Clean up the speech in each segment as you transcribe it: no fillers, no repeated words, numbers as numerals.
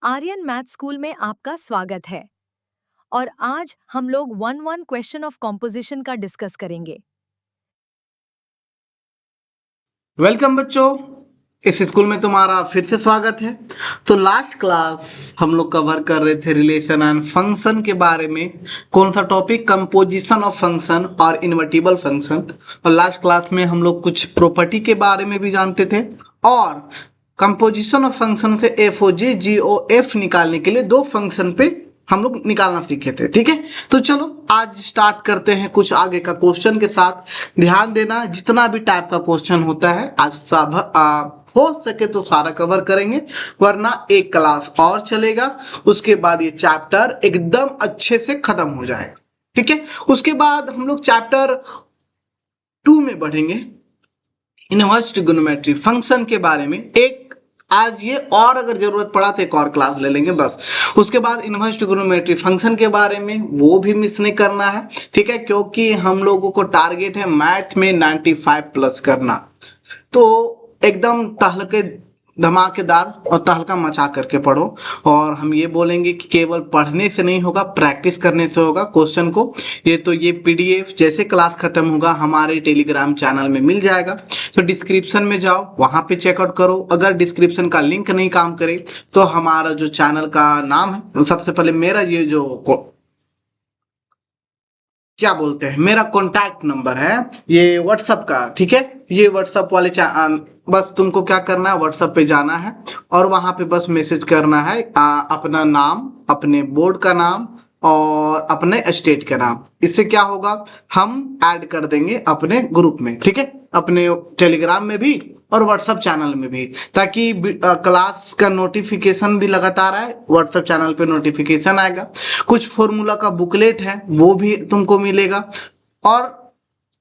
Aryan math school में आपका स्वागत है। और आज हम लोग वन क्वेश्चन ऑफ कॉम्पोजिशन का डिस्कस करेंगे। वेलकम बच्चों, इस स्कूल में तुम्हारा फिर से स्वागत है। तो लास्ट क्लास हम लोग कवर कर रहे थे रिलेशन एंड फंक्शन के बारे में। कौन सा टॉपिक? कंपोजिशन ऑफ फंक्शन और इन्वर्टिबल फंक्शन। और लास्ट क्लास में हम लोग कुछ प्रॉपर्टी के बारे में भी जानते थे और कंपोजिशन ऑफ फंक्शन से एफ ओ जी जी ओ एफ निकालने के लिए दो फंक्शन पे हम लोग निकालना सीखे थे। ठीक है, तो चलो आज स्टार्ट करते हैं कुछ आगे का क्वेश्चन के साथ। ध्यान देना, जितना भी टाइप का क्वेश्चन होता है आज सब हो सके तो सारा कवर करेंगे, वरना एक क्लास और चलेगा, उसके बाद ये चैप्टर एकदम अच्छे से खत्म हो जाएगा। ठीक है, उसके बाद हम लोग चैप्टर 2 में बढ़ेंगे, इनवर्स ट्रिगोनोमेट्री फंक्शन के बारे में। एक आज ये, और अगर जरूरत पड़ा तो एक और क्लास ले लेंगे बस। उसके बाद इनवर्स ट्रिगोनोमेट्री फंक्शन के बारे में, वो भी मिस नहीं करना है। ठीक है, क्योंकि हम लोगों को टारगेट है मैथ में 95 प्लस करना। तो एकदम तहलके धमाकेदार और तहलका मचा करके पढ़ो। और हम ये बोलेंगे कि केवल पढ़ने से नहीं होगा, प्रैक्टिस करने से होगा क्वेश्चन को। ये पीडीएफ जैसे क्लास खत्म होगा हमारे टेलीग्राम चैनल में मिल जाएगा, तो डिस्क्रिप्शन में जाओ, वहां पे चेकआउट करो। अगर डिस्क्रिप्शन का लिंक नहीं काम करे तो हमारा जो चैनल का नाम है, सबसे पहले मेरा ये जो क्या बोलते हैं, मेरा कॉन्टैक्ट नंबर है ये व्हाट्सएप का। ठीक है, ये व्हाट्सएप वाले बस तुमको क्या करना है, व्हाट्सएप पे जाना है और वहां पे बस मैसेज करना है अपना नाम, अपने बोर्ड का नाम और अपने स्टेट का नाम। इससे क्या होगा, हम ऐड कर देंगे अपने ग्रुप में। ठीक है, अपने टेलीग्राम में भी और व्हाट्सएप चैनल में भी, ताकि क्लास का नोटिफिकेशन भी लगातार आए। व्हाट्सएप चैनल पे नोटिफिकेशन आएगा, कुछ फॉर्मूला का बुकलेट है वो भी तुमको मिलेगा, और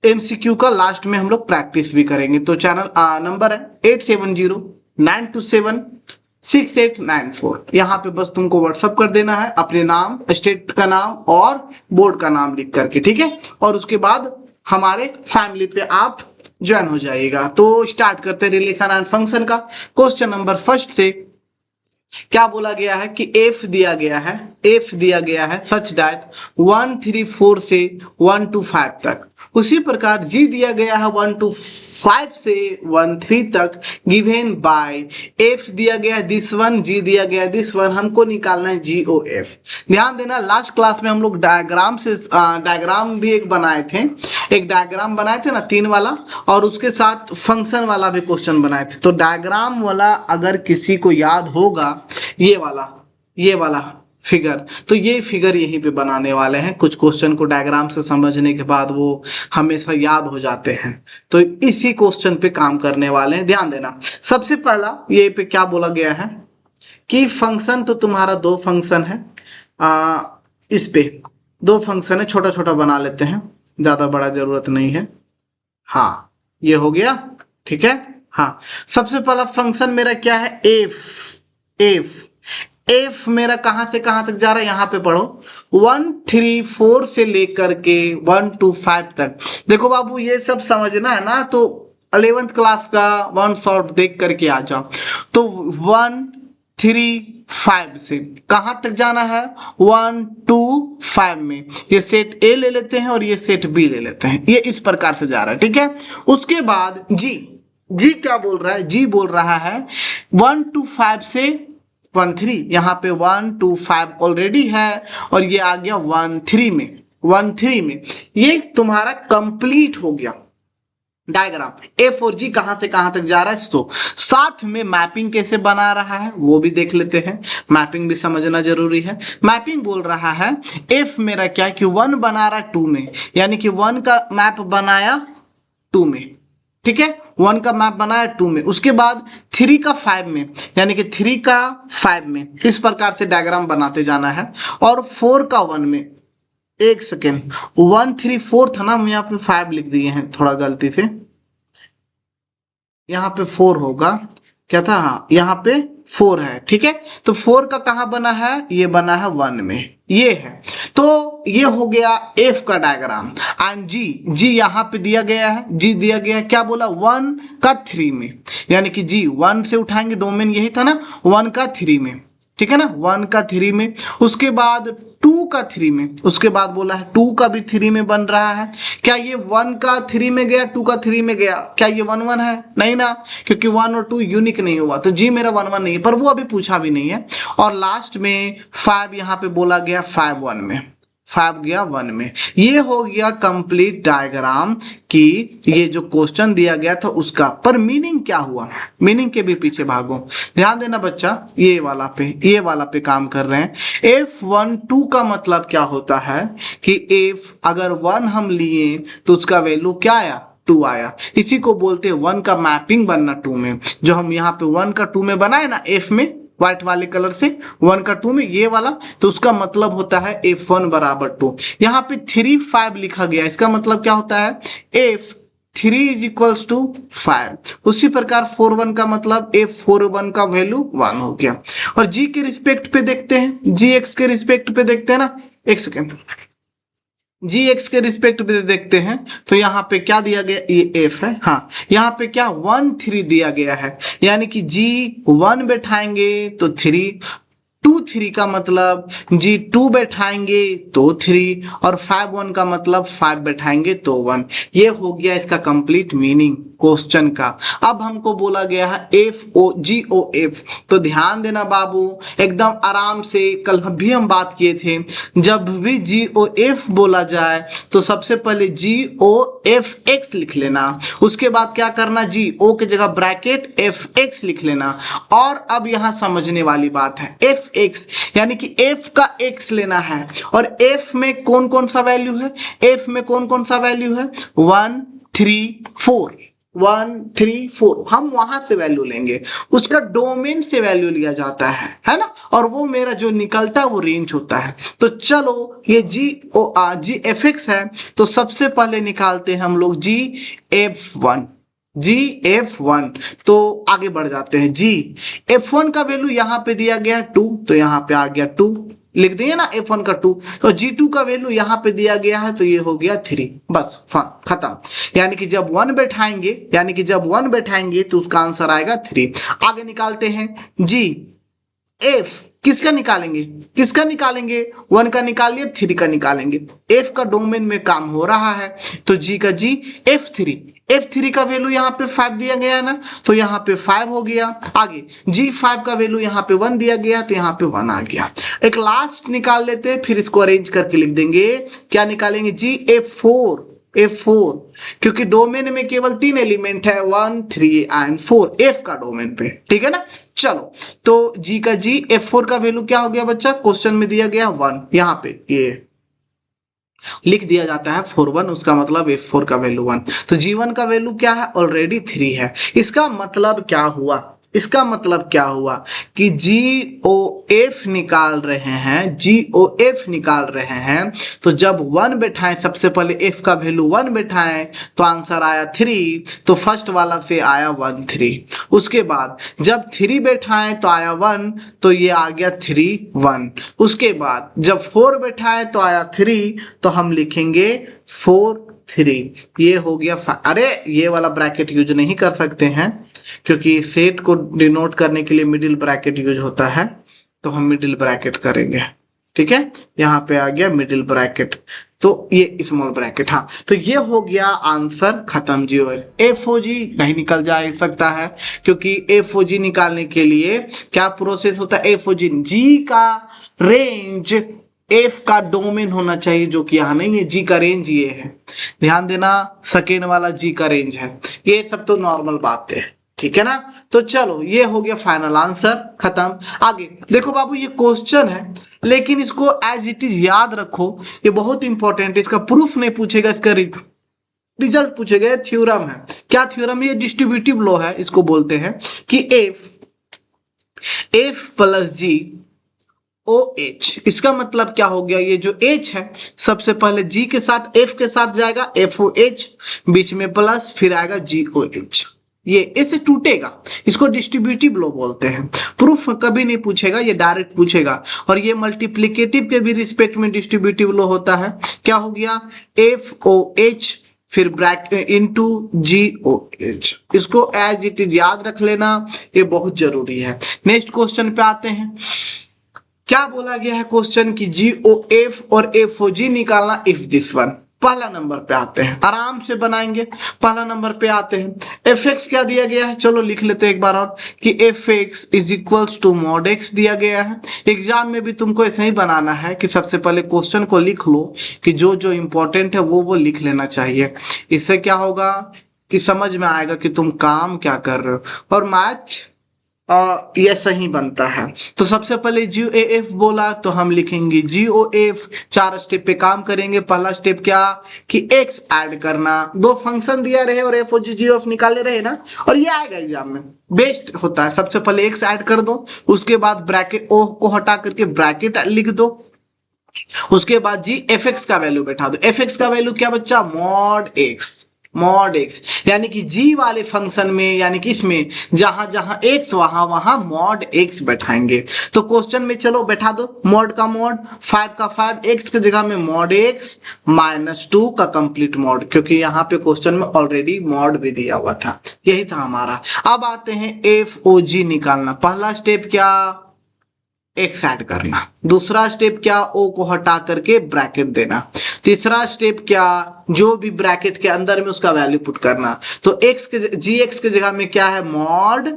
एमसीक्यू का लास्ट में हम लोग प्रैक्टिस भी करेंगे। तो चैनल नंबर है 8709276894। यहाँ पे बस तुमको व्हाट्सअप कर देना है अपने नाम, स्टेट का नाम और बोर्ड का नाम लिख करके। ठीक है, और उसके बाद हमारे फैमिली पे आप ज्वाइन हो जाइएगा। तो स्टार्ट करते हैं रिलेशन एंड फंक्शन का। क्वेश्चन नंबर फर्स्ट से क्या बोला गया है कि एफ दिया गया है सच दैट 1 3 4 से 1 to 5 तक। उसी प्रकार जी दिया गया है 1 to 5 से 1 3 तक, गिवन बाय एफ दिया गया है दिस वन, जी दिया गया है दिस वन। हमको निकालना है जी ओ एफ। ध्यान देना, लास्ट क्लास में हम लोग डायग्राम भी एक बनाए थे, ना 3 वाला, और उसके साथ फंक्शन वाला भी क्वेश्चन बनाए थे। तो डायग्राम वाला अगर किसी को याद होगा, ये वाला फिगर, तो ये फिगर यहीं पे बनाने वाले हैं। कुछ क्वेश्चन को डायग्राम से समझने के बाद वो हमेशा याद हो जाते हैं, तो इसी क्वेश्चन पे काम करने वाले हैं। ध्यान देना, सबसे पहला ये पे क्या बोला गया है कि फंक्शन, तो तुम्हारा दो फंक्शन है, इस पे दो फंक्शन है, छोटा छोटा बना लेते हैं, ज्यादा बड़ा जरूरत नहीं है। हाँ, ये हो गया। ठीक है, हाँ, सबसे पहला फंक्शन मेरा क्या है, एफ मेरा कहां से कहां तक जा रहा है, यहां पे पढ़ो, 1 3 4 से लेकर के 1 to 5 तक। देखो बाबू, ये सब समझना है ना, तो 11th क्लास का वन शॉट देख करके आ जाओ। तो 1 3 5 से कहां तक जाना है, 1 2 5 में। ये सेट ए ले लेते हैं और ये सेट बी ले लेते हैं, ये इस प्रकार से जा रहा है। ठीक है, उसके बाद जी क्या बोल रहा है, जी बोल रहा है 1 to 5 से 1 3, यहाँ पे 1 2 5 ऑलरेडी है और ये आ गया 1 3 में। ये तुम्हारा कंप्लीट हो गया डायग्राम। एफ और जी कहां से कहां तक जा रहा है, तो साथ में मैपिंग कैसे बना रहा है वो भी देख लेते हैं। मैपिंग भी समझना जरूरी है। मैपिंग बोल रहा है एफ मेरा क्या कि 1 बना रहा है 2 में, यानी कि 1 का मैप बनाया 2 में। ठीक है, 1 का मैप बनाया 2 में, उसके बाद 3 का 5 में, यानी कि 3 का 5 में। इस प्रकार से डायग्राम बनाते जाना है। और 4 का 1 में, एक सेकेंड, 1 3 4 था ना, हम यहाँ पे 5 लिख दिए हैं थोड़ा गलती से, यहाँ पे 4 होगा, क्या था, हाँ यहाँ पे 4 है। ठीक है, तो 4 का कहाँ बना है, ये बना है 1 में, ये है। तो ये हो गया एफ का डायग्राम। एंड जी यहाँ पे दिया गया है, जी दिया गया है, क्या बोला, 1 का 3 में, यानी कि जी 1 से उठाएंगे, डोमेन यही था ना, 1 का 3 में। ठीक है ना, 1 का 3 में, उसके बाद 2 का 3 में, उसके बाद बोला है 2 का भी 3 में बन रहा है। क्या ये 1 का 3 में गया, 2 का 3 में गया, क्या ये 1 1 है? नहीं ना, क्योंकि 1 और 2 यूनिक नहीं हुआ, तो जी मेरा 1 1 नहीं है, पर वो अभी पूछा भी नहीं है। और लास्ट में 5 यहाँ पे बोला गया 5 1 में, 5 गया 1 में। ये हो गया कंप्लीट डायग्राम कि ये जो क्वेश्चन दिया गया था उसका, पर मीनिंग क्या हुआ, मीनिंग के भी पीछे भागो। ध्यान देना बच्चा, ये वाला पे काम कर रहे हैं। F12 का मतलब क्या होता है कि F अगर 1 हम लिए तो उसका वैल्यू क्या आया, 2 आया। इसी को बोलते हैं 1 का मैपिंग बनना 2 में। जो हम यहाँ पे 1 का 2 में बनाए ना F में, व्हाइट वाले कलर से 1 का 2 में ये वाला, तो उसका मतलब होता है F1 बराबर 2। यहाँ पे 3 5 लिखा गया, इसका मतलब क्या होता है, F3 इज इक्वल्स टू 5। उसी प्रकार 4 1 का मतलब F4 1 का वैल्यू 1 हो गया। और G के रिस्पेक्ट पे देखते हैं, GX के रिस्पेक्ट पे देखते हैं ना, एक सेकेंड, GX के रिस्पेक्ट पे देखते हैं तो यहाँ पे क्या दिया गया, ये F है, हाँ यहाँ पे क्या 1 3 दिया गया है, यानी कि G1 बैठाएंगे तो 3, 2 3 का मतलब G2 बैठाएंगे तो 3, और 5 1 का मतलब 5 बैठाएंगे तो 1। ये हो गया इसका कंप्लीट मीनिंग क्वेश्चन का। अब हमको बोला गया है FOGOF, तो ध्यान देना बाबू, एकदम आराम से। कल भी हम बात किए थे, जब भी GOF बोला जाए तो सबसे पहले GOFX लिख लेना, उसके बाद क्या करना, GO की जगह ब्रैकेट FX लिख लेना। और अब यहाँ समझने वाली बात है, FX यानी कि F का X लेना है, और F में कौन कौन सा वैल्यू है, F में कौन कौन सा वैल्यू है, 1 3 4, 1 3 4, हम वहां से वैल्यू लेंगे, उसका डोमेन से वैल्यू लिया जाता है ना, और वो मेरा जो निकलता है वो रेंज होता है। तो चलो ये GFX है, तो सबसे पहले निकालते हैं हम लोग GF1। तो आगे बढ़ जाते हैं, GF1 का वैल्यू यहाँ पे दिया गया 2, तो यहाँ पे आ गया 2, लिख देंगे ना F1 का 2। तो G2 का वैल्यू यहाँ पे दिया गया है, तो ये हो गया 3, बस खत्म। यानी कि जब 1 बैठाएंगे तो उसका आंसर आएगा 3। आगे निकालते हैं GF, किसका निकालेंगे, 1 का निकाल लिया, 3 का निकालेंगे। F का डोमेन में काम हो रहा है, तो G का G F3 का वैल्यू यहाँ पे 5 दिया गया है ना, तो यहाँ पे 5 हो गया। आगे G5 का वैल्यू यहाँ पे 1 दिया गया, तो यहाँ पे 1 आ गया। एक लास्ट निकाल लेते हैं, फिर इसको अरेंज करके लिख देंगे। क्या निकालेंगे, F4, क्योंकि डोमेन में केवल 3 एलिमेंट है, 1 3 एंड 4, F का डोमेन पे, ठीक है ना। चलो, तो G का G F4 का वैल्यू क्या हो गया बच्चा, क्वेश्चन में दिया गया 1, यहाँ पे ये लिख दिया जाता है 4 1, उसका मतलब F4 का वैल्यू 1। तो G1 का वैल्यू क्या है, ऑलरेडी 3 है। इसका मतलब क्या हुआ, कि GOF निकाल रहे हैं, तो जब 1 बैठाएं, सबसे पहले F का वैल्यू 1 बैठाएं तो आंसर आया 3, तो फर्स्ट वाला से आया 1 3। उसके बाद जब 3 बैठाएं तो आया 1, तो ये आ गया 3 1। उसके बाद जब 4 बैठाएं तो आया 3, तो हम लिखेंगे 4 3, ये हो गया। अरे ये वाला ब्रैकेट यूज नहीं कर सकते हैं, क्योंकि सेट को डिनोट करने के लिए मिडिल ब्रैकेट यूज होता है, तो हम मिडिल ब्रैकेट करेंगे, ठीक है। यहाँ पे आ गया मिडिल ब्रैकेट, तो ये स्मॉल ब्रैकेट, हाँ। तो ये हो गया आंसर खत्म। FOG नहीं निकल जा सकता है, क्योंकि FOG निकालने के लिए क्या प्रोसेस होता है, FOG G का रेंज F का डोमेन होना चाहिए, जो कि यहाँ नहीं है। G का रेंज ये है, ध्यान देना, सेकेंड वाला G का रेंज है। ये सब तो नॉर्मल बात है, ठीक है ना। तो चलो, ये हो गया फाइनल आंसर, खत्म। आगे देखो बाबू, ये क्वेश्चन है, लेकिन इसको एज इट इज याद रखो, ये बहुत इंपॉर्टेंट है। इसका प्रूफ नहीं पूछेगा, इसका रिजल्ट पूछेगा। ये थ्योरम है। क्या थ्योरम है, ये डिस्ट्रीब्यूटिव लॉ है, इसको बोलते हैं कि F प्लस G OH, इसका मतलब क्या हो गया, ये जो H है सबसे पहले G के साथ F के साथ जाएगा, FOH, बीच में प्लस, फिर आएगा GOH। ये ऐसे टूटेगा, इसको डिस्ट्रीब्यूटिव लॉ बोलते हैं। प्रूफ कभी नहीं पूछेगा, ये डायरेक्ट पूछेगा। और ये मल्टीप्लिकेटिव के भी रिस्पेक्ट में डिस्ट्रीब्यूटिव लॉ होता है। क्या हो गया, FOH फिर ब्रैकेट इनटू GOH, इसको एज इट इज याद रख लेना, ये बहुत जरूरी है। नेक्स्ट क्वेश्चन पे आते हैं। क्या बोला गया है क्वेश्चन की GOF और FOG निकालना इफ दिस वन। पहला नंबर पे आते हैं, आराम से बनाएंगे। पहला नंबर पे आते हैं, fx क्या दिया गया है, चलो लिख लेते हैं एक बार और कि fx is equals to mod x दिया गया है। एग्जाम में भी तुमको ऐसे ही बनाना है कि सबसे पहले क्वेश्चन को लिख लो कि जो जो इंपॉर्टेंट है वो लिख लेना चाहिए। इससे क्या होगा कि समझ में आएगा कि तुम काम क्या कर रहे हो, और मैथ ये सही बनता है। तो सबसे पहले GOF बोला तो हम लिखेंगे GOF, 4 स्टेप पे काम करेंगे। पहला स्टेप क्या कि x ऐड करना, दो फंक्शन दिया रहे और FOG GOF निकाले रहे ना, और ये आएगा एग्जाम में, बेस्ट होता है। सबसे पहले x ऐड कर दो, उसके बाद ब्रैकेट ओ को हटा करके ब्रैकेट लिख दो, उसके बाद GFX का वैल्यू बैठा दो। FX का वैल्यू क्या बच्चा, मॉड x, यानी कि g वाले फंक्शन में, यानी कि इसमें जहां जहां x वहां वहां मॉड x बैठाएंगे। तो क्वेश्चन में चलो बैठा दो मॉड का मॉड, 5 का 5, x की जगह में मॉड x माइनस 2 का कंप्लीट मॉड, क्योंकि यहाँ पे क्वेश्चन में ऑलरेडी मॉड भी दिया हुआ था, यही था हमारा। अब आते हैं FOG निकालना। पहला स्टेप क्या, x ऐड करना। दूसरा स्टेप क्या, o को हटा करके ब्रैकेट देना। तीसरा स्टेप क्या, जो भी ब्रैकेट के अंदर में उसका वैल्यू पुट करना। तो x के gx के जगह में क्या है, मॉड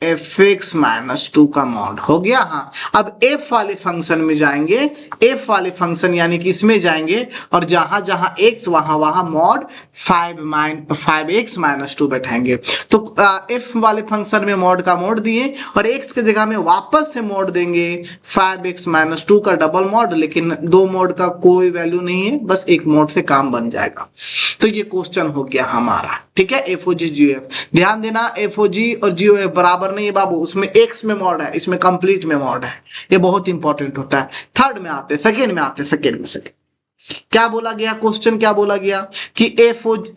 fx माइनस 2 का मॉड हो गया। हाँ, अब f वाले फंक्शन में जाएंगे, f वाले फंक्शन यानी कि इसमें जाएंगे, और जहां जहां x वहां वहां मॉड 5x माइनस 2 बैठाएंगे। तो f वाले फंक्शन में मॉड का मॉड दिए, और x के जगह में वापस से मॉड देंगे 5x माइनस 2 का डबल मॉड, लेकिन दो मॉड का कोई वैल्यू नहीं है, बस एक मॉड से काम बन जाएगा। तो ये क्वेश्चन हो गया हमारा, ठीक है। FOG GOF, ध्यान देना FOG और GOF बराबर नहीं है बाबू, उसमें x में मॉड है, इसमें कंप्लीट में मॉड है, ये बहुत इंपॉर्टेंट होता है। थर्ड में आते, सेकेंड में आते, सेकेंड क्या बोला गया, क्वेश्चन क्या बोला गया कि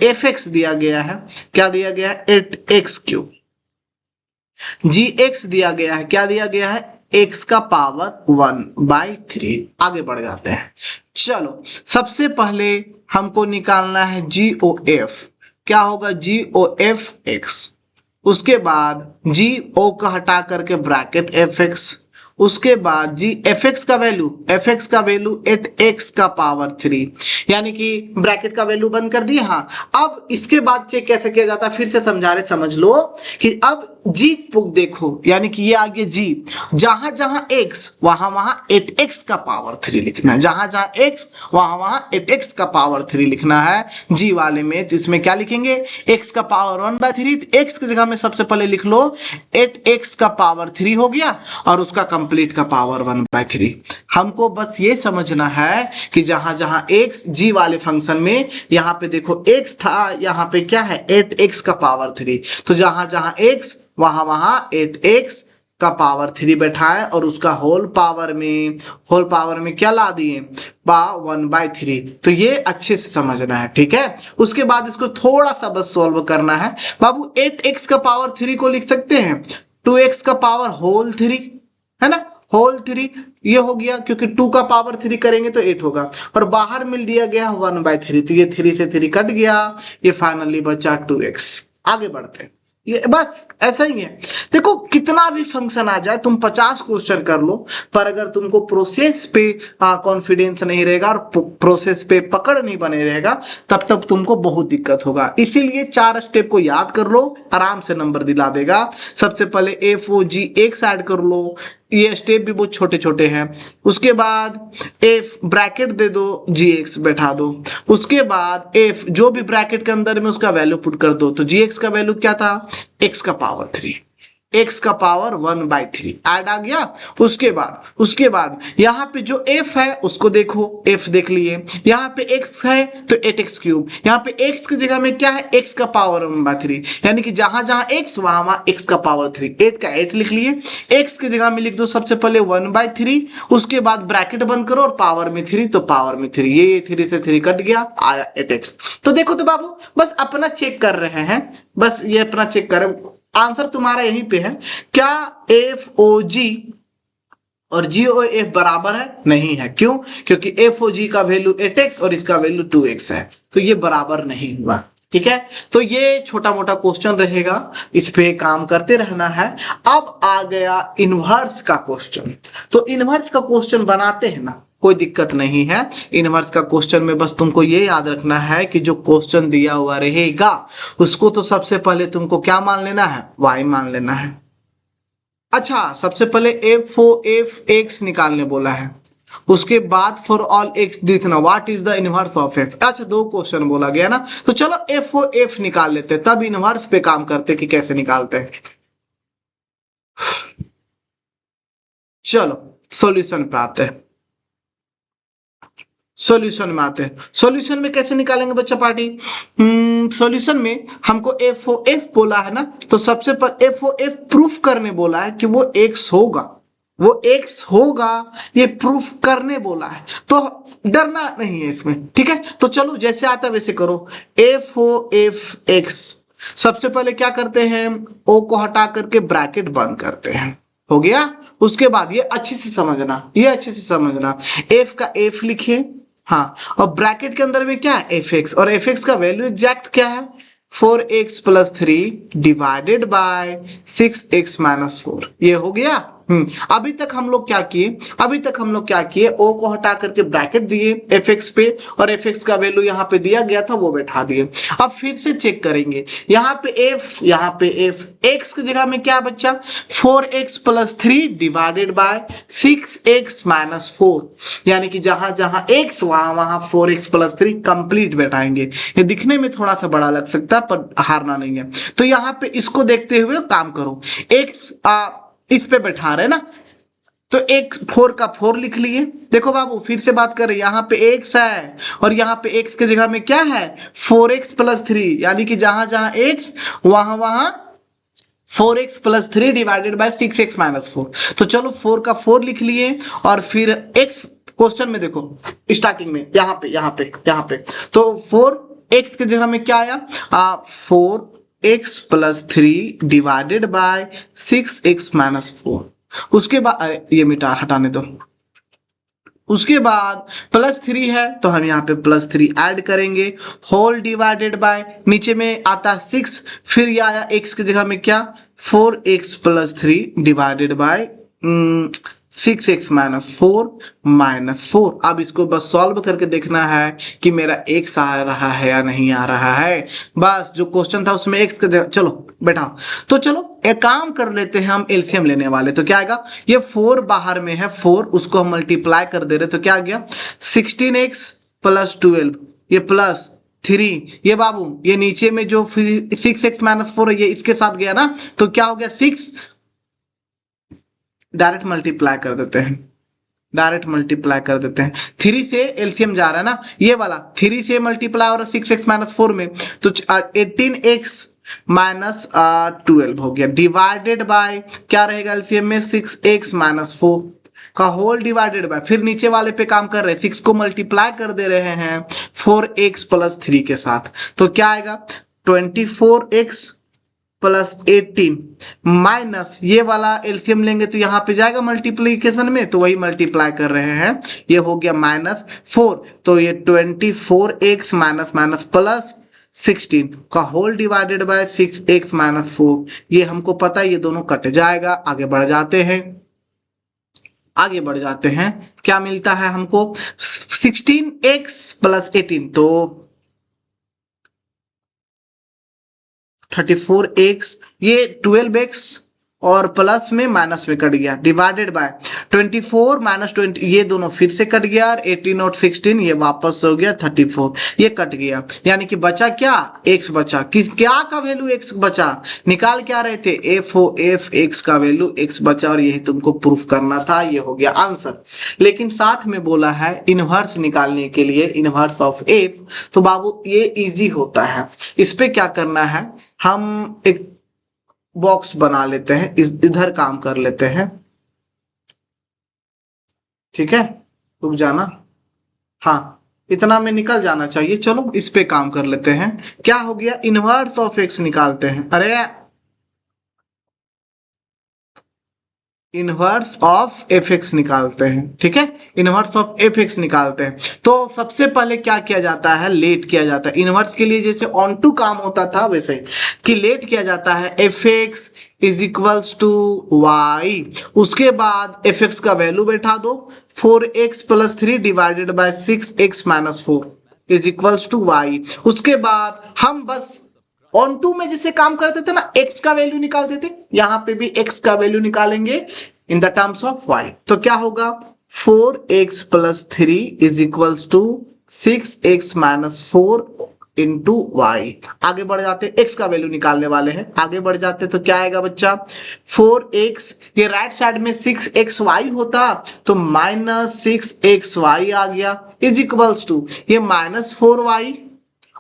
fx दिया गया है, क्या दिया गया है, 8x3, gx दिया गया है, क्या दिया गया है, x का पावर 1/3। आगे बढ़ जाते हैं, चलो सबसे पहले हमको निकालना है GOF। क्या होगा, GOF x, उसके बाद GO का हटा करके ब्रैकेट fx, उसके बाद FX का वैल्यू 8x का पावर 3, यानी कि ब्रैकेट का वैल्यू बंद कर दिए। हाँ, अब इसके बाद चेक कैसे किया जाता है, फिर से समझा रहे, समझ लो कि अब G देखो, यानी कि ये आगे G, जहां जहां x वहां वहां 8x का पावर 3 लिखना है, जहां जहां x वहां वहां 8x का पावर 3 लिखना है G वाले में। तो इसमें क्या लिखेंगे, x का पावर 1/3, तो x की जगह में सबसे पहले लिख लो 8x का पावर 3 हो गया, और उसका कंप्लीट का पावर 1/3। हमको बस ये समझना है कि जहां जहां x G वाले फंक्शन में, यहाँ पे देखो x था, यहाँ पे क्या है 8x का पावर 3, तो जहां जहां x वहां वहां 8x का पावर 3 बैठाए, और उसका होल पावर में क्या ला दिए, 1/3। तो ये अच्छे से समझना है, ठीक है। उसके बाद इसको थोड़ा सा बस सॉल्व करना है बाबू। 8x का पावर 3 को लिख सकते हैं 2x का पावर होल 3, है ना, होल 3 ये हो गया, क्योंकि 2 का पावर 3 करेंगे तो 8 होगा, और बाहर मिल दिया गया 1/3, तो ये 3 से 3 कट गया, ये फाइनली बचा 2x। आगे बढ़ते हैं, ये बस ऐसा ही है। देखो कितना भी फंक्शन आ जाए, तुम 50 क्वेश्चन कर लो, पर अगर तुमको प्रोसेस पे कॉन्फिडेंस नहीं रहेगा और प्रोसेस पे पकड़ नहीं बने रहेगा, तब तुमको बहुत दिक्कत होगा। इसीलिए 4 स्टेप को याद कर लो, आराम से नंबर दिला देगा। सबसे पहले FOG x ऐड कर लो, ये स्टेप भी बहुत छोटे छोटे हैं। उसके बाद f ब्रैकेट दे दो, gx बैठा दो, उसके बाद f जो भी ब्रैकेट के अंदर में उसका वैल्यू पुट कर दो। तो gx का वैल्यू क्या था, x का पावर 3, x का पावर 1/3 ऐड आ गया। उसके बाद यहाँ पे जो f है उसको देखो, f देख लिए, यहाँ पे x है तो 8x3, यहाँ पे x की जगह में क्या है, x का पावर 1/3, यानी कि जहां जहां x वहां वहां x का पावर 3, 8 का 8 लिख लिए। x की जगह में लिख दो सबसे पहले 1/3, उसके बाद ब्रैकेट बंद करो और पावर में 3, तो पावर में 3, ये 3 से 3 कट गया, आया 8x। तो देखो तो बाबू बस अपना चेक कर रहे हैं, बस ये अपना चेक करें, आंसर तुम्हारा यहीं पे है। क्या FOG और GOF बराबर है, नहीं है, क्यों, क्योंकि FOG का वैल्यू 8x और इसका वैल्यू 2x है, तो ये बराबर नहीं हुआ। ठीक है, तो ये छोटा मोटा क्वेश्चन रहेगा, इस पे काम करते रहना है। अब आ गया इनवर्स का क्वेश्चन। तो इनवर्स का क्वेश्चन बनाते हैं ना, कोई दिक्कत नहीं है। इनवर्स का क्वेश्चन में बस तुमको ये याद रखना है कि जो क्वेश्चन दिया हुआ रहेगा उसको तो सबसे पहले तुमको क्या मान लेना है, y मान लेना है। अच्छा, सबसे पहले एफ एक्स निकालने बोला है, उसके बाद फॉर ऑल एक्स देखना what is the inverse of F. अच्छा, दो क्वेश्चन बोला गया ना, तो चलो एफ निकाल लेते हैं, तब इनवर्स पे काम करते कि कैसे निकालते हैं। चलो सॉल्यूशन पे आते हैं, सॉल्यूशन में आते हैं। सॉल्यूशन में कैसे निकालेंगे बच्चा पार्टी? सॉल्यूशन में हमको एफ बोला है ना, तो सबसे पहले एफ प्रूफ करने बोला है कि वो एक्स होगा, वो एक्स होगा, ये प्रूफ करने बोला है, तो डरना नहीं है इसमें। ठीक है, तो चलो जैसे आता है वैसे करो। एफ एक्स, सबसे पहले क्या करते हैं, ओ को हटा करके ब्रैकेट बंद करते हैं, हो गया। उसके बाद ये अच्छे से समझना, ये अच्छे से समझना, एफ का एफ लिखिए, हाँ, और ब्रैकेट के अंदर में क्या है, एफ एक्स, और एफ एक्स का वैल्यू एग्जैक्ट क्या है, 4x+3 डिवाइडेड बाय 6x-4, ये हो गया। अभी तक हम लोग क्या किए, अभी तक हम लोग क्या किए, ओ को हटा करके ब्रैकेट दिए एफ एक्स पे, और एफ एक्स का वैल्यू यहाँ पे दिया गया था वो बैठा दिए। अब फिर से चेक करेंगे, यहाँ पे एफ, यहाँ पे एफ, एक्स की जगह में क्या बच्चा, 4x+3 डिवाइडेड बाय 6x-4, यानी कि जहां जहां एक्स वहां वहां 4x+3 कंप्लीट बैठाएंगे। ये दिखने में थोड़ा सा बड़ा लग सकता है पर हारना नहीं है। तो यहाँ पे इसको देखते हुए काम करो, एक्स इस पे बैठा रहे ना, तो एक्स 4 का 4 लिख लिए। देखो बाबू फिर से बात करें, यहाँ पे एक्स है और यहाँ पे एक्स की जगह में क्या है, 4x+3, यानी कि जहां जहां एक्स वहां वहां 4x+3 डिवाइडेड बाय 6x-4। तो चलो 4 का 4 लिख लिए, और फिर x क्वेश्चन में देखो स्टार्टिंग में यहाँ पे तो 4x की जगह में क्या आया, 4x+3 डिवाइडेड बाय 6x-4। उसके बाद ये मिटा हटाने दो, उसके बाद +3 है तो हम यहाँ पे +3 ऐड करेंगे, होल डिवाइडेड बाय, नीचे में आता है 6, फिर ये आया x की जगह में क्या, 4x+3 डिवाइडेड बाय 6x-4 अब इसको बस सॉल्व करके देखना है कि मेरा x आ रहा है या नहीं आ रहा है। बस जो क्वेश्चन था उसमें x का जगह, चलो बैठाओ। तो चलो एक काम कर लेते हैं, हम एलसीएम लेने वाले, तो क्या आएगा, ये 4 बाहर में है 4, उसको हम मल्टीप्लाई कर दे रहे, तो क्या आ गया, 16x+12, ये +3, ये बाबू ये नीचे में जो 6x-4 है ये इसके साथ गया ना, तो क्या हो गया 6, डायरेक्ट मल्टीप्लाई कर देते हैं, डायरेक्ट मल्टीप्लाई कर देते हैं, 3 से एलसीएम जा रहा है ना, ये वाला 3 से मल्टीप्लाई और 6x-4 में, तो 18x-12 हो गया, डिवाइडेड बाय क्या रहेगा एलसीएम में, 6x-4 का होल डिवाइडेड बाय, फिर नीचे वाले पे काम कर रहे हैं, 6 को मल्टीप्लाई कर दे रहे हैं 4x+3 के साथ, तो क्या आएगा, 24x+18 माइनस ये वाला एलसीएम लेंगे तो यहाँ पे जाएगा मल्टीप्लीकेशन में, तो वही मल्टीप्लाई कर रहे हैं, ये हो गया -4, तो ये 24x माइनस प्लस 16 का होल डिवाइडेड बाय 6x-4, ये हमको पता है ये दोनों कट जाएगा। आगे बढ़ जाते हैं, आगे बढ़ जाते हैं, क्या मिलता है हमको, 16x+18 तो 34x, ये 12x और प्लस में माइनस में कट गया, डिवाइडेड बाय 24 - 20, ये दोनों फिर से कट गया, और 18 और 16 ये वापस हो गया 34, ये कट गया, यानी कि बचा क्या, x बचा। किस क्या का वैल्यू x बचा, निकाल क्या रहे थे, एफ एक्स का वैल्यू x बचा, और यही तुमको प्रूफ करना था, ये हो गया आंसर। लेकिन साथ में बोला है इनवर्स निकालने के लिए, इनवर्स ऑफ एफ, तो बाबू ये इजी होता है। इस पे क्या करना है, हम एक बॉक्स बना लेते हैं, इधर काम कर लेते हैं, ठीक है, रुक जाना, हाँ इतना में निकल जाना चाहिए। चलो इस पे काम कर लेते हैं, क्या हो गया, इनवर्स ऑफ एक्स निकालते हैं। अरे इनवर्स ऑफ एफ एक्स निकालते हैं, ठीक है, इनवर्स ऑफ एफ एक्स निकालते हैं। तो सबसे पहले क्या किया जाता है, लेट किया जाता है। इनवर्स के लिए जैसे ऑन टू काम होता था वैसे कि लेट किया जाता है। F x is equals to y, उसके बाद एफ एक्स का वैल्यू बैठा दो, 4x plus 3 divided by 6x minus 4 is equals to y. उसके बाद हम बस ऑन टू में जैसे काम करते थे ना, x का वैल्यू निकालते थे, यहां पे भी x का वैल्यू निकालेंगे in the terms of y। तो क्या होगा, 4x plus 3 is equals to 6x minus 4 into y. आगे बढ़ जाते, x का वैल्यू निकालने वाले हैं, आगे बढ़ जाते तो क्या आएगा बच्चा, 4x, ये राइट साइड में 6xy होता तो माइनस 6xy आ गया, इज इक्वल्स टू ये माइनस 4y,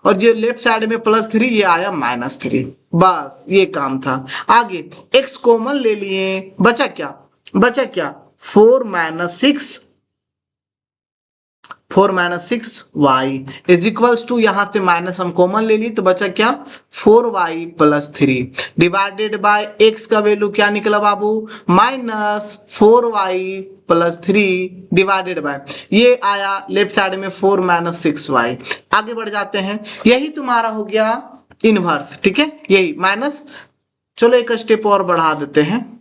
और ये लेफ्ट साइड में प्लस 3, ये आया माइनस 3। बस ये काम था। आगे x कॉमन ले लिए, बचा क्या, बचा क्या, 4 minus 6 y is equals to, यहां से माइनस हम कॉमन ले लिए तो बचा क्या, 4y plus 3 divided by x का वैल्यू क्या निकला बाबू, minus 4y plus 3 divided by, ये आया लेफ्ट साइड में 4 माइनस 6y। आगे बढ़ जाते हैं, यही तुम्हारा हो गया इनवर्स, ठीक है, यही माइनस, चलो एक स्टेप और बढ़ा देते हैं,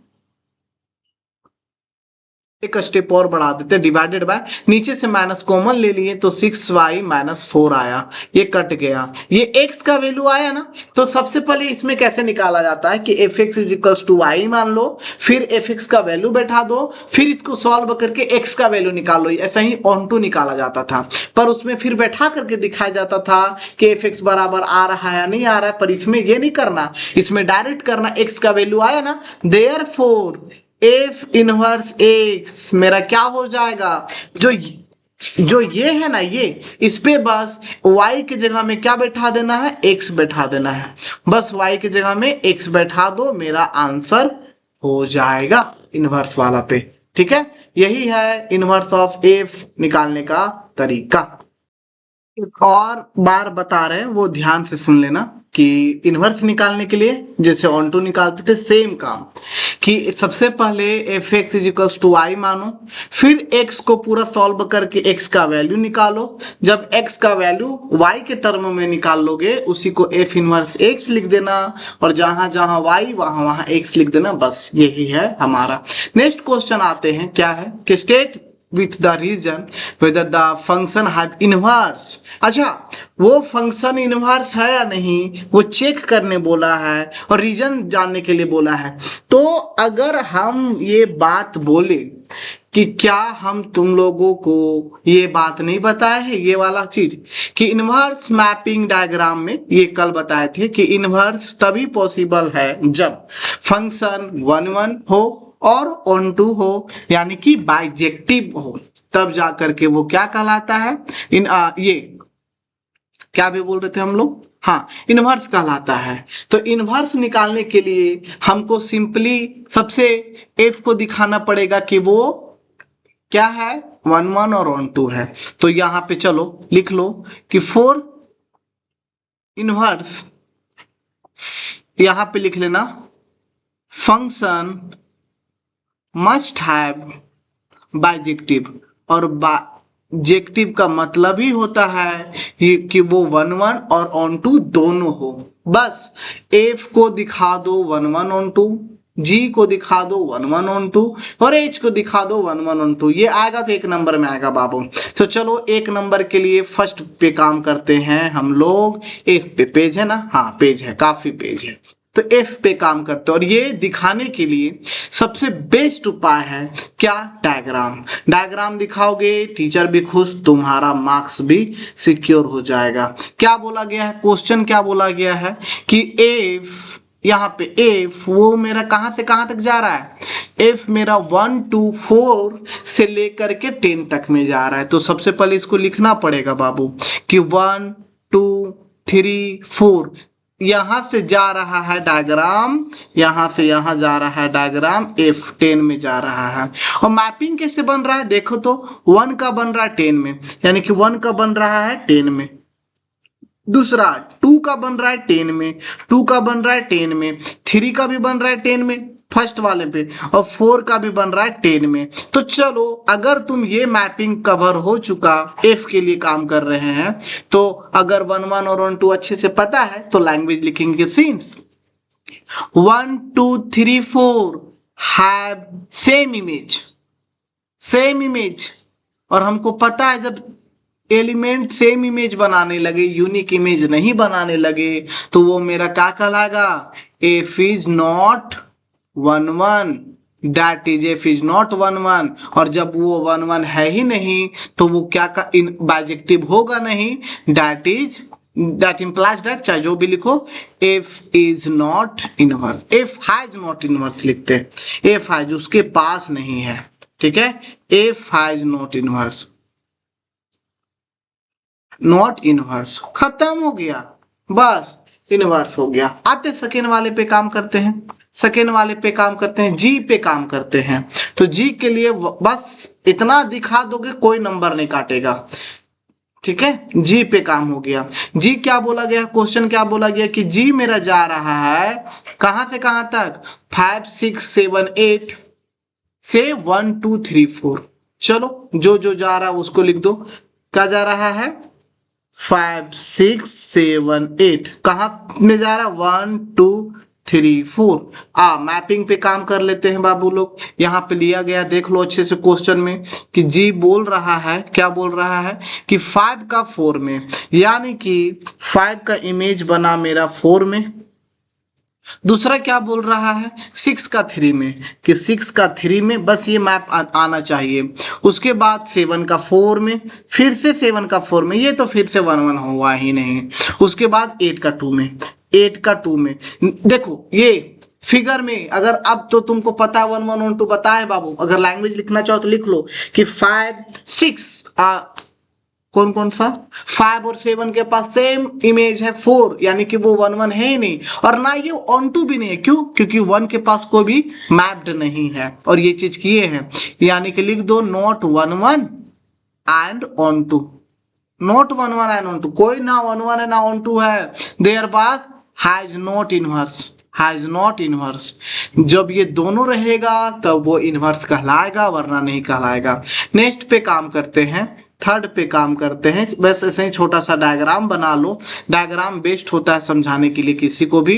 एक स्टेप और बढ़ा देते, डिवाइडेड बाय, नीचे से माइनस कॉमन ले लिए तो 6y माइनस 4 आया, ये कट गया, ये x का वैल्यू आया ना। तो सबसे पहले इसमें कैसे निकाला जाता है कि f x is equals to y मान लो, फिर एफ एक्स का वैल्यू बैठा दो, फिर इसको सॉल्व करके x का वैल्यू निकाल लो। ऐसा ही ऑन टू निकाला जाता था, पर उसमें फिर बैठा करके दिखाया जाता था कि एफ एक्स बराबर आ रहा है या नहीं आ रहा है, पर इसमें ये नहीं करना, इसमें डायरेक्ट करना, x का वैल्यू आया ना, देयरफॉर एफ इनवर्स एक्स मेरा क्या हो जाएगा, जो ये है ना, ये इस पे बस y की जगह में क्या बैठा देना है, x बैठा देना है, बस y की जगह में x बैठा दो, मेरा आंसर हो जाएगा इनवर्स वाला पे, ठीक है। यही है इनवर्स ऑफ एफ निकालने का तरीका। एक और बार बता रहे हैं, वो ध्यान से सुन लेना कि इनवर्स निकालने के लिए जैसे ऑन टू निकालते थे, सेम काम कि सबसे पहले f x is equals to y मानो, फिर x को पूरा सॉल्व करके x का वैल्यू निकालो। जब x का वैल्यू y के टर्म में निकाल लोगे, उसी को एफ इनवर्स x लिख देना, और जहां जहां y वहां वहां x लिख देना, बस यही है हमारा। नेक्स्ट क्वेश्चन आते हैं, क्या है कि state with the reason whether the function have inverse। अच्छा, वो फंक्शन इनवर्स है या नहीं वो चेक करने बोला है, और रीजन जानने के लिए बोला है। तो अगर हम ये बात बोले कि क्या हम तुम लोगों को ये बात नहीं बताए है, ये वाला चीज कि इनवर्स मैपिंग डायग्राम में ये कल बताए थे कि इनवर्स तभी पॉसिबल है जब फंक्शन 1 हो और ऑन टू हो, यानी कि बाइजेक्टिव हो, तब जा करके वो क्या कहलाता है, ये क्या भी बोल रहे थे हम लोग, हाँ, इनवर्स कहलाता है। तो इनवर्स निकालने के लिए हमको सिंपली सबसे एफ को दिखाना पड़ेगा कि वो क्या है, 1 और ऑन टू है। तो यहां पे चलो लिख लो कि 4 इनवर्स, यहां पे लिख लेना फंक्शन मस्ट हैव बाइजेक्टिव, और बाइजेक्टिव का मतलब ही होता है कि वो 1 और ऑन टू दोनों हो। बस एफ को दिखा दो 1 ऑन टू, जी को दिखा दो 1 ऑन टू, और एच को दिखा दो 1 ऑन टू, ये आएगा तो एक नंबर में आएगा बाबू। तो चलो एक नंबर के लिए फर्स्ट पे काम करते हैं हम लोग, एफ पे, पेज है ना, हाँ पेज है, काफी पेज है, तो एफ पे काम करते हैं। और ये दिखाने के लिए सबसे बेस्ट उपाय है क्या, डायग्राम। डायग्राम दिखाओगे टीचर भी खुश, तुम्हारा मार्क्स भी सिक्योर हो जाएगा। क्या बोला गया है, क्वेश्चन क्या बोला गया है कि एफ, यहाँ पे एफ वो मेरा कहां से कहां तक जा रहा है, एफ मेरा 1 to 4 से लेकर के 10 तक में जा रहा है। तो सबसे पहले इसको लिखना पड़ेगा बाबू कि 1 2 3 4, यहां से जा रहा है डायग्राम, यहां से यहां जा रहा है डायग्राम, F10 में जा रहा है। और मैपिंग कैसे बन रहा है देखो तो, 1 का बन रहा है 10 में, यानी कि 1 का बन रहा है 10 में, दूसरा 2 का बन रहा है 10 में, 2 का बन रहा है 10 में, 3 का भी बन रहा है 10 में, फर्स्ट वाले पे, और 4 का भी बन रहा है 10 में। तो चलो अगर तुम ये मैपिंग कवर हो चुका, एफ के लिए काम कर रहे हैं, तो अगर 1 1 और 1 2 अच्छे से पता है तो लैंग्वेज लिखेंगे सीन्स 1 2 3 4 हैव सेम इमेज। और हमको पता है जब एलिमेंट सेम इमेज बनाने लगे, यूनिक इमेज नहीं बनाने लगे, तो वो मेरा क्या कहलाएगा, F is not 1 1, that is F is not 1 1। और जब वो 1 1 है ही नहीं तो वो क्या का बाइजेक्टिव होगा नहीं, दैट इंप्लाइज दैट, चाहे जो भी लिखो, F is not inverse, F has not inverse लिखते हैं, एफ हैज उसके पास नहीं है, ठीक है, F has not inverse, not inverse, खत्म हो गया, बस इनवर्स हो गया। आते सेकेंड वाले पे काम करते हैं, सेकेंड वाले पे काम करते हैं, जी पे काम करते हैं। तो जी के लिए बस इतना दिखा दोगे कोई नंबर नहीं काटेगा, ठीक है, जी पे काम हो गया। जी क्या बोला गया, क्वेश्चन क्या बोला गया कि जी मेरा जा रहा है कहां से कहां तक, 5 6 7 8 से 1 2 3 4। चलो जो जो जा रहा है उसको लिख दो, क्या जा रहा है 5 6 7 8, कहां में जा रहा है 1 2 3 4। मैपिंग पे काम कर लेते हैं बाबू लोग। यहाँ पे लिया गया, देख लो अच्छे से क्वेश्चन में कि जी बोल रहा है, क्या बोल रहा है कि 5 का 4 में, यानी कि 5 का इमेज बना मेरा 4 में। दूसरा क्या बोल रहा है 6 का 3 में, कि 6 का 3 में, बस ये मैप आना चाहिए। उसके बाद 7 का 4 में, फिर से 7 का 4 में, ये तो फिर से 1 1 हुआ ही नहीं। उसके बाद 8 का 2 में, 8 का 2 में, देखो ये फिगर में अगर अब तो तुमको पता है 1 1 1 2 पता है बाबू, अगर लैंग्वेज लिखना चाहो तो लिख लो कि 5 6 कौन कौन सा, 5 और 7 के पास सेम इमेज है 4, यानी कि वो 1 1 है ही नहीं, और ना ये ऑन टू भी नहीं है। क्यों, क्योंकि 1 के पास कोई भी मैप्ड नहीं है, और ये चीज किए हैं, यानी कि लिख दो not 1 1 and onto, not 1 1 and onto, कोई ना 1 1 है ना ऑन टू है, देयर बाद has not inverse, has not inverse. जब ये दोनों रहेगा तब वो इनवर्स कहलाएगा, वरना नहीं कहलाएगा। नेक्स्ट पे काम करते हैं, थर्ड पे काम करते हैं। बस ऐसे ही छोटा सा डायग्राम बना लो, डायग्राम बेस्ट होता है समझाने के लिए किसी को भी,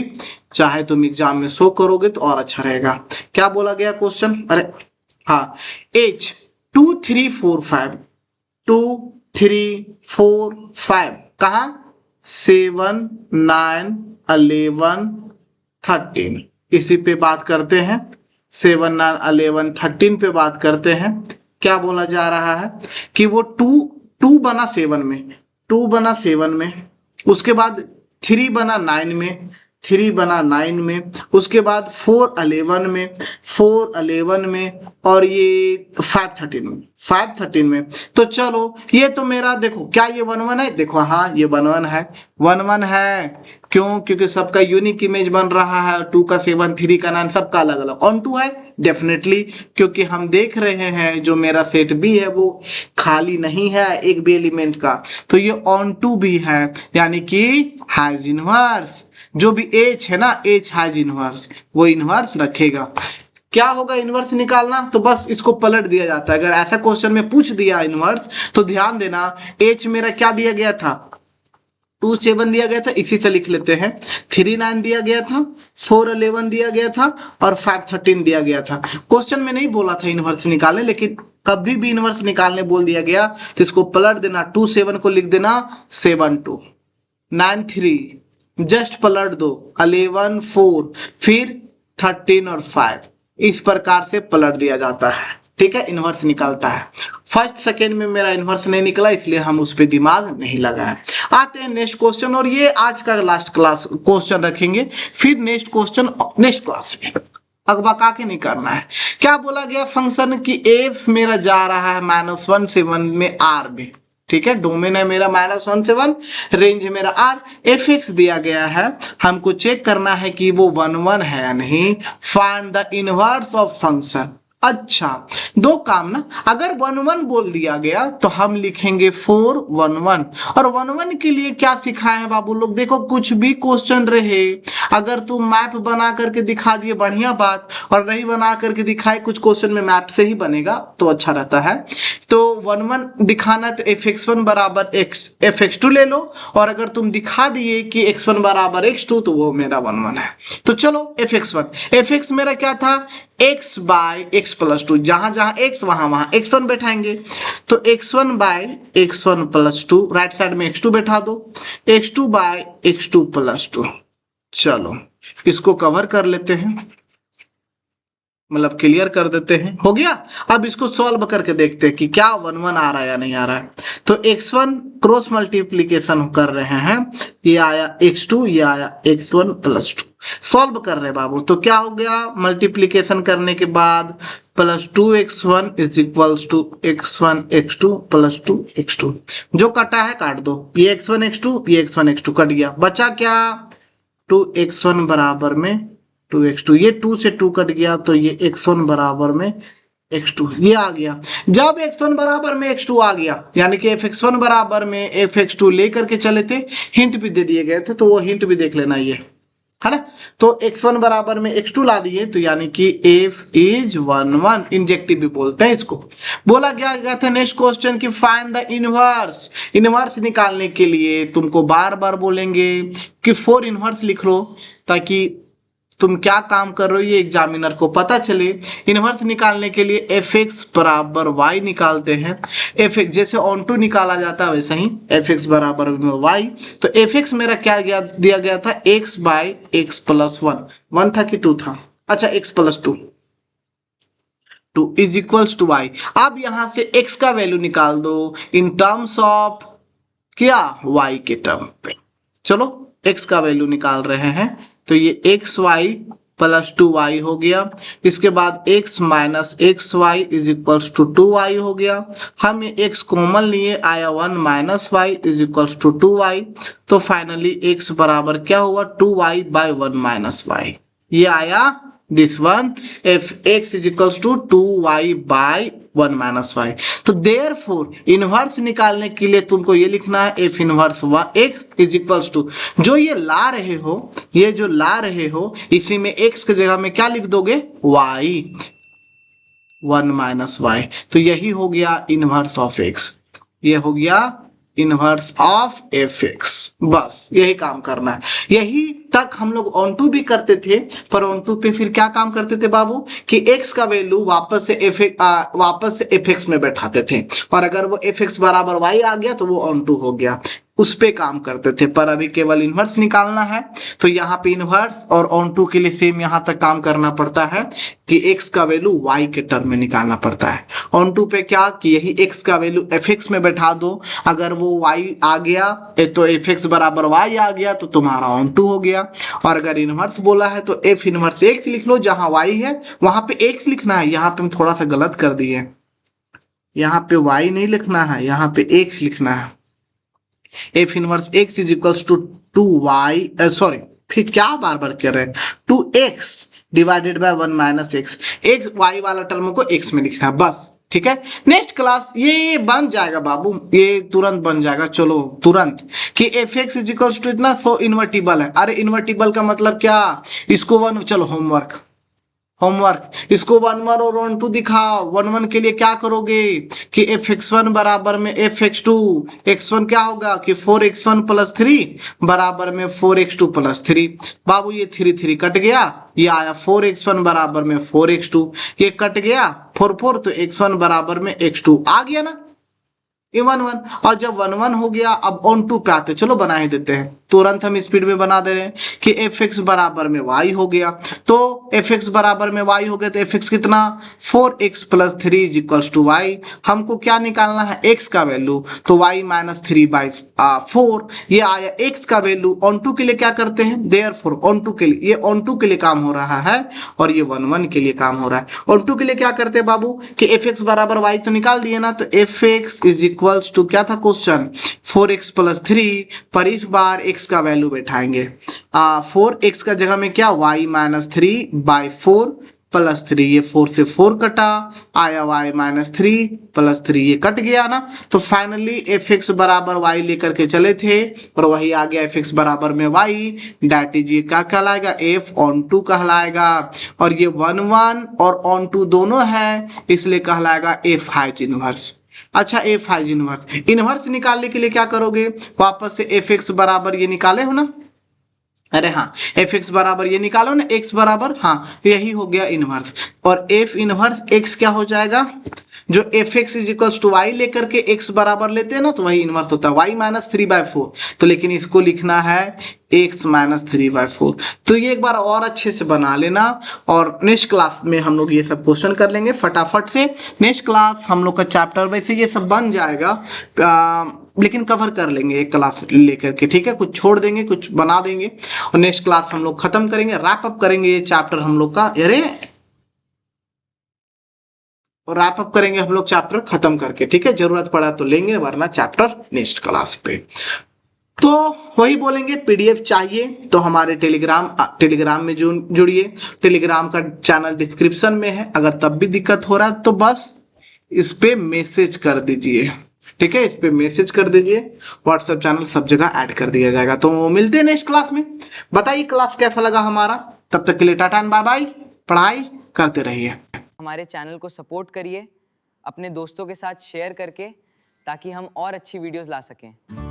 चाहे तुम एग्जाम में शो करोगे तो और अच्छा रहेगा। क्या बोला गया क्वेश्चन, अरे हाँ, एज 2 3 4 5, 2 3 4 5, कहा 7 9 11 13, इसी पे बात करते हैं, 7 9 11 13 पे बात करते हैं। क्या बोला जा रहा है कि वो 2 बना 7 में, 2 बना 7 में, उसके बाद 3 बना 9 में, 3 बना 9 में, उसके बाद 4 11 में, 4 11 में, और ये 5 13 में, 5 13 में। तो चलो ये तो मेरा देखो, क्या ये 1 1 है, देखो हाँ ये 1 1 है, 1 1 है। क्यों, क्योंकि सबका यूनिक इमेज बन रहा है, 2 का 7 3 का 9 सबका अलग अलग। ऑन टू है डेफिनेटली, क्योंकि हम देख रहे हैं जो मेरा सेट बी है वो खाली नहीं है एक भी एलिमेंट का, तो ये ऑन टू भी है, यानी कि हैज इनवर्स। जो भी एच है ना, एच हैज इनवर्स, वो इनवर्स रखेगा। क्या होगा इनवर्स निकालना, तो बस इसको पलट दिया जाता है। अगर ऐसा क्वेश्चन में पूछ दिया इनवर्स, तो ध्यान देना एच मेरा क्या दिया गया था, 2 7 दिया गया था, इसी से लिख लेते हैं, 3 9 दिया गया था, 4 11 दिया गया था, और 5 13 दिया गया था। क्वेश्चन में नहीं बोला था इनवर्स निकालने, लेकिन कभी भी इनवर्स निकालने बोल दिया गया तो इसको पलट देना, 2 7 को लिख देना 7 2, 9 3, जस्ट पलट दो, 11 4, फिर 13 और 5, इस प्रकार से पलट दिया जाता है, ठीक है, इनवर्स निकलता है। फर्स्ट सेकेंड में मेरा इनवर्स नहीं निकला, इसलिए हम उस पर दिमाग नहीं लगाए। आते हैं नेक्स्ट क्वेश्चन, और ये आज का लास्ट क्लास क्वेश्चन रखेंगे, फिर नेक्स्ट क्वेश्चन नेक्स्ट क्लास में, अगबका के नहीं करना है। क्या बोला गया फंक्शन की एफ मेरा जा रहा है -1 से 1 में आर में, ठीक है, डोमेन है मेरा -1 से 1, रेंज मेरा आर, एफ एक्स दिया गया है, हमको चेक करना है कि वो 1 1 है या नहीं। Find the inverse of function, अच्छा, दो काम ना, अगर 1 1 बोल दिया गया तो हम लिखेंगे 4 1 1। और 1 1 के लिए क्या सिखाए हैं बाबू लोग, देखो कुछ भी क्वेश्चन रहे, अगर तुम मैप बना करके दिखा दिए बढ़िया बात, और नहीं बना करके दिखाए, कुछ क्वेश्चन में मैप से ही बनेगा तो अच्छा रहता है। तो 1 1 दिखाना है तो fx1 बराबर fx2 ले लो, और अगर तुम दिखा दिए कि x1 बराबर x2 तो वो मेरा 1 1 है। तो चलो fx1, fx मेरा क्या था, x बाय x प्लस 2, जहां जहां x वहां वहां x1 बैठाएंगे, तो x1 bye x1 plus 2, right side में x2 बैठा दो, x2 बाय x2 प्लस 2। चलो इसको कवर कर लेते हैं, मतलब क्लियर कर देते हैं, हो गया। अब इसको सॉल्व करके देखते हैं कि क्या 1 1 आ रहा है या नहीं आ रहा है। तो x1 क्रॉस मल्टीप्लीकेशन कर रहे हैं, ये आया x2, ये आया x1 प्लस 2, सॉल्व कर रहे हैं बाबू। तो क्या हो गया, मल्टीप्लीकेशन करने के बाद plus 2x1 is equals to x1 x2 plus 2 x2, जो कटा है काट दो, ये x1 x2, ये x1 x2 कट गया, बचा क्या 2x1 बराबर में 2x2, ये 2 से 2 कट गया तो ये x1 बराबर में x2 ये आ गया। जब x1 बराबर में x2 आ गया, यानी कि fx1 बराबर में fx2 लेकर के चले थे, हिंट भी दे दिए गए थे, तो वो हिंट भी देख लेना, ये है ना। तो x1 बराबर में x2 ला दिए, तो यानी कि f इज 1 1, इंजेक्टिव भी बोलते हैं इसको। बोला गया था नेक्स्ट क्वेश्चन की फाइंड द इनवर्स। इनवर्स निकालने के लिए तुमको बार बार बोलेंगे कि 4 इनवर्स लिख लो, ताकि तुम क्या काम कर रहे हो ये एग्जामिनर को पता चले। इनवर्स निकालने के लिए fx बराबर y निकालते हैं, fx जैसे ऑन टू निकाला जाता है वैसे ही fx बराबर y। तो fx मेरा क्या दिया गया था, x बाय x प्लस 1, 1 था कि 2 था, अच्छा x plus 2, 2 is equals to y। अब यहां से x का वैल्यू निकाल दो इन टर्म्स ऑफ क्या, y के टर्म पे। चलो x का वैल्यू निकाल रहे हैं, तो ये एक्स वाई प्लस 2y हो गया, इसके बाद x minus x y is equals to 2y हो गया। हम ये x कॉमन लिए, आया 1 minus y is equals to 2y। तो फाइनली x बराबर क्या हुआ, 2y बाय 1 माइनस वाई, ये आया this one, f x is equals to 2y by 1 minus y. तो देयरफॉर इनवर्स निकालने के लिए तुमको ये लिखना है f inverse x is equals to, जो ये ला रहे हो, ये जो ला रहे हो, इसी में x की जगह में क्या लिख दोगे, y 1 माइनस वाई। तो यही हो गया इनवर्स ऑफ x, ये हो गया इनवर्स ऑफ fx। बस यही काम करना है, यही तक हम लोग ऑन टू भी करते थे, पर ऑन टू पे फिर क्या काम करते थे बाबू कि x का वैल्यू वापस से fx में बैठाते थे, और अगर वो fx बराबर y आ गया तो वो ऑन टू हो गया, उस पे काम करते थे। पर अभी केवल इनवर्स निकालना है, तो यहाँ पे इनवर्स और ऑन टू के लिए सेम यहाँ तक काम करना पड़ता है कि x का वैल्यू y के टर्म में निकालना पड़ता है। ऑन टू पे क्या कि यही x का वैल्यू fx में बैठा दो, अगर वो y आ गया तो fx बराबर y आ गया तो तुम्हारा ऑन टू हो गया। और अगर इनवर्स बोला है तो f इनवर्स x लिख लो, जहां y है वहां पे x लिखना है। यहाँ पे हम थोड़ा सा गलत कर दिए, यहाँ पे y नहीं लिखना है, यहाँ पे x लिखना है। f inverse x is equals to 2y, sorry फिर क्या बार बार कह रहे हैं, 2x divided by 1 minus x, एक y वाला टर्म को x में लिखना है, बस ठीक है। नेक्स्ट क्लास ये बन जाएगा बाबू, ये तुरंत बन जाएगा, चलो तुरंत कि f x is equals to इतना, सो इन्वर्टिबल है। अरे इन्वर्टिबल का मतलब क्या, इसको वन, चलो होमवर्क इसको 1 1 और 1 2 दिखाओ। 1 1 के लिए क्या करोगे कि fx1 बराबर में fx2, x1 क्या होगा कि 4x1 प्लस 3 बराबर में 4x2 प्लस 3। बाबू ये 3 3 कट गया, ये आया 4x1 बराबर में 4x2, ये कट गया 4 4, तो x1 बराबर में x2 आ गया ना, ये 1 1। और जब 1 1 हो गया, अब ऑन टू पे आते, चलो बना ही देते हैं, तुरंत हम स्पीड में बना दे रहे हैं कि fx बराबर में y हो गया। तो fx बराबर में y हो गया, तो fx कितना 4x plus 3 is equals to y। हमको क्या निकालना है, x का वैल्यू, तो y माइनस 3 बाई 4, ये आया x का वैल्यू। ऑन टू के लिए क्या करते हैं, देयरफॉर ऑन टू के लिए, ये ऑन टू के लिए काम हो रहा है और ये 1 1 के लिए काम हो रहा है। ऑन टू के लिए क्या करते हैं बाबू कि fx बराबर y तो निकाल दिए ना, तो fx इज इक्वल्स टू क्या था क्वेश्चन 4x प्लस 3, पर इस बार x का वैल्यू बैठाएंगे 4x का जगह में क्या y माइनस 3 बाई 4 +3, ये 4 से 4 कटा, आया y -3 +3, ये कट गया ना। तो फाइनली fx बराबर y लेकर के चले थे और वही आ गया fx बराबर में y, डैट इज ये क्या कहलाएगा, f on 2 कहलाएगा। और ये 1 1 और on 2 दोनों है, इसलिए कहलाएगा f हाइज इनवर्स। अच्छा, f हाइज इनवर्स, इनवर्स निकालने के लिए क्या करोगे, वापस से fx बराबर ये निकाले हो ना, अरे हाँ, fx बराबर ये निकालो ना, x बराबर, हाँ यही हो गया इनवर्स। और f इनवर्स x क्या हो जाएगा, जो fx is equals to y लेकर के x बराबर लेते हैं ना, तो वही इनवर्स होता है y -3/4। तो लेकिन इसको लिखना है x -3/4। तो ये एक बार और अच्छे से बना लेना, और नेक्स्ट क्लास में हम लोग ये सब क्वेश्चन कर लेंगे फटाफट से। नेक्स्ट क्लास हम लोग का चैप्टर वैसे ये सब बन जाएगा, लेकिन कवर कर लेंगे एक क्लास लेकर के, ठीक है, कुछ छोड़ देंगे कुछ बना देंगे, और नेक्स्ट क्लास हम लोग खत्म करेंगे, रैप अप करेंगे ये चैप्टर हम लोग का, अरे रैप अप करेंगे हम लोग चैप्टर खत्म करके, ठीक है, जरूरत पड़ा तो लेंगे, वरना चैप्टर नेक्स्ट क्लास पे। तो वही बोलेंगे, पीडीएफ चाहिए तो हमारे टेलीग्राम में जुड़िए, टेलीग्राम का चैनल डिस्क्रिप्शन में है। अगर तब भी दिक्कत हो रहा है तो बस इस पे मैसेज कर दीजिए, ठीक है, इस पे मैसेज कर दीजिए, व्हाट्सएप चैनल सब जगह ऐड कर दिया जाएगा। तो मिलते हैं नेक्स्ट क्लास में, बताइए क्लास कैसा लगा हमारा, तब तक के लिए टाटा एंड बाय बाय, पढ़ाई करते रहिए। हमारे चैनल को सपोर्ट करिए अपने दोस्तों के साथ शेयर करके, ताकि हम और अच्छी वीडियोस ला सकें।